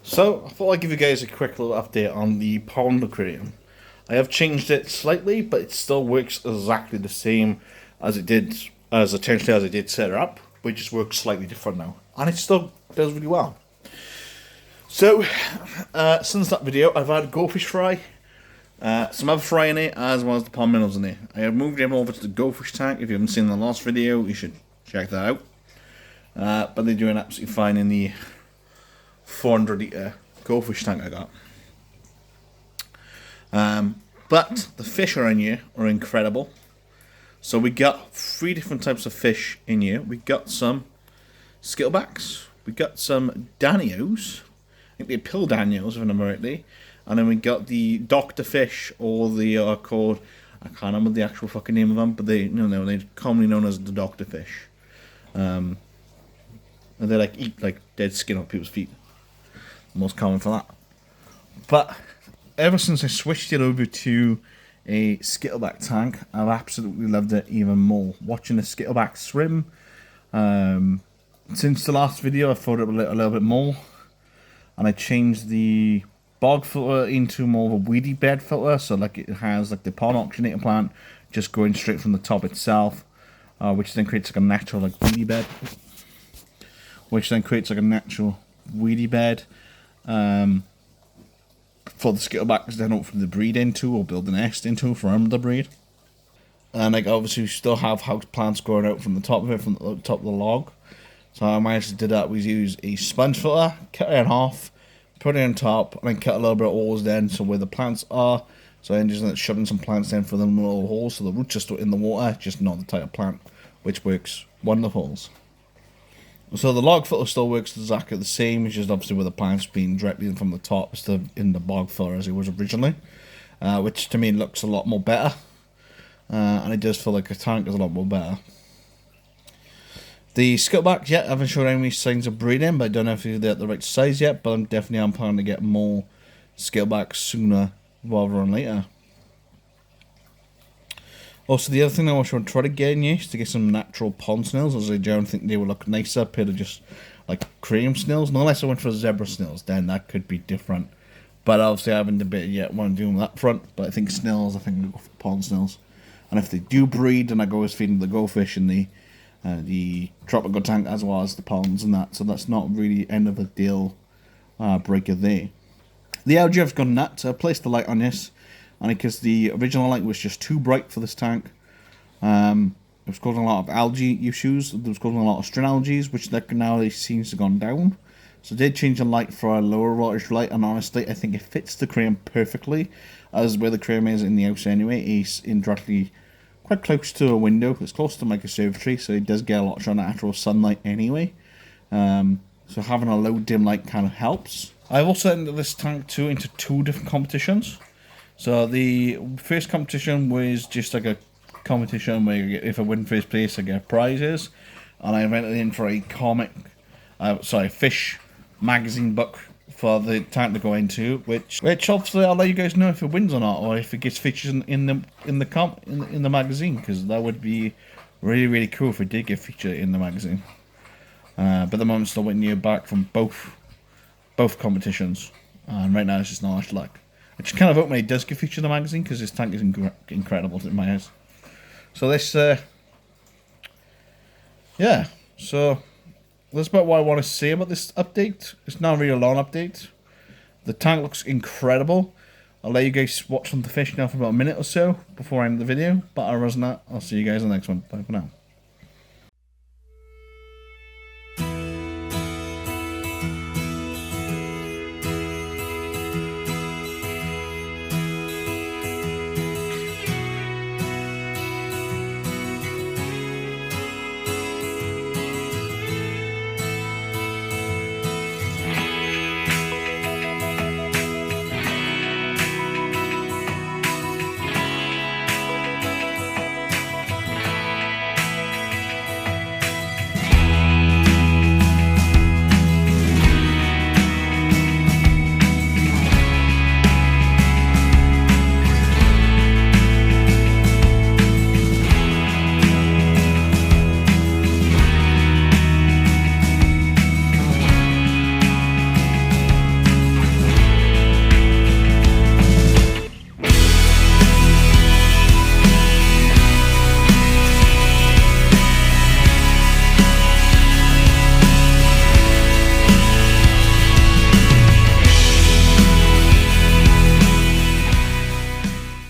So, I thought I'd give you guys a quick little update on the pond aquarium. I have changed it slightly, but it still works exactly the same as it did, as essentially as I did set it up. But it just works slightly different now. And it still does really well. So, since that video, I've had a goldfish fry, some other fry in it, as well as the pond minnows in it. I have moved them over to the goldfish tank. If you haven't seen the last video, you should check that out. But they're doing absolutely fine in the 400 litre goldfish tank I got. But the fish are in here are incredible. So we got 3 different types of fish in here. We got some Sticklebacks, we got some Danios, I think they're pill Danios if I remember rightly, and then we got the doctor fish, or the called, I can't remember the actual fucking name of them, but they're commonly known as the doctor fish. And they eat dead skin off people's feet. Most common for that. But ever since I switched it over to a Skittleback tank, I've absolutely loved it even more. Watching the Skittleback swim, since the last video I thought it a little bit more, and I changed the bog filter into more of a weedy bed filter, so it has the pond oxygenator plant just going straight from the top itself, which then creates a natural weedy bed. For the Sticklebacks, then hopefully to breed into or build a nest into for them to breed. And obviously we still have house plants growing out from the top of it, from the top of the log. So I managed to do that. We use a sponge filter, cut it in half, put it on top, and then cut a little bit of holes then, so where the plants are. So I just shoving some plants in for them little holes, so the roots are still in the water, just not the type of plant, which works wonderful. So the log filter still works exactly the same, it's just obviously with the plants being directly from the top instead of in the bog filter as it was originally, which to me looks a lot more better, and it does feel like a tank is a lot more better. The Sticklebacks, I haven't shown any signs of breeding, but I don't know if they're at the right size yet, but I'm planning to get more Sticklebacks sooner rather than later. Also, the other thing I want to try to get in here is to get some natural pond snails, as I don't think they would look nicer compared to just aquarium snails. And unless I went for zebra snails, then that could be different. But obviously I haven't debated yet what I'm doing on that front. But I think snails, I think I'll go for pond snails. And if they do breed, then I go with feeding the goldfish in the tropical tank as well as the ponds and that. So that's not really end of the deal breaker there. The algae I've gone nuts. I placed the light on this. And because the original light was just too bright for this tank, it was causing a lot of algae issues. It was causing a lot of string algae, which now seems to have gone down. So I did change the light for a lower wattage light, and honestly, I think it fits the aquarium perfectly, as where the aquarium is in the house anyway. It's directly quite close to a window. It's close to my conservatory, so it does get a lot of natural sunlight anyway. So having a low dim light kind of helps. I've also entered this tank into 2 different competitions. So the first competition was just a competition where if I win first place I get prizes, and I entered in for a fish magazine book for the tank to go into, which obviously I'll let you guys know if it wins or not, or if it gets featured in the magazine, because that would be really cool if it did get featured in the magazine. But at the moment, still waiting to hear back from both competitions, and right now it's just not much luck. I just kind of hope when he does get featured in the magazine, because this tank is incredible in my eyes. So this, so that's about what I want to say about this update. It's not really a long update. The tank looks incredible. I'll let you guys watch some of the fish now for about a minute or so before I end the video. But other than that, I'll see you guys in the next one. Bye for now.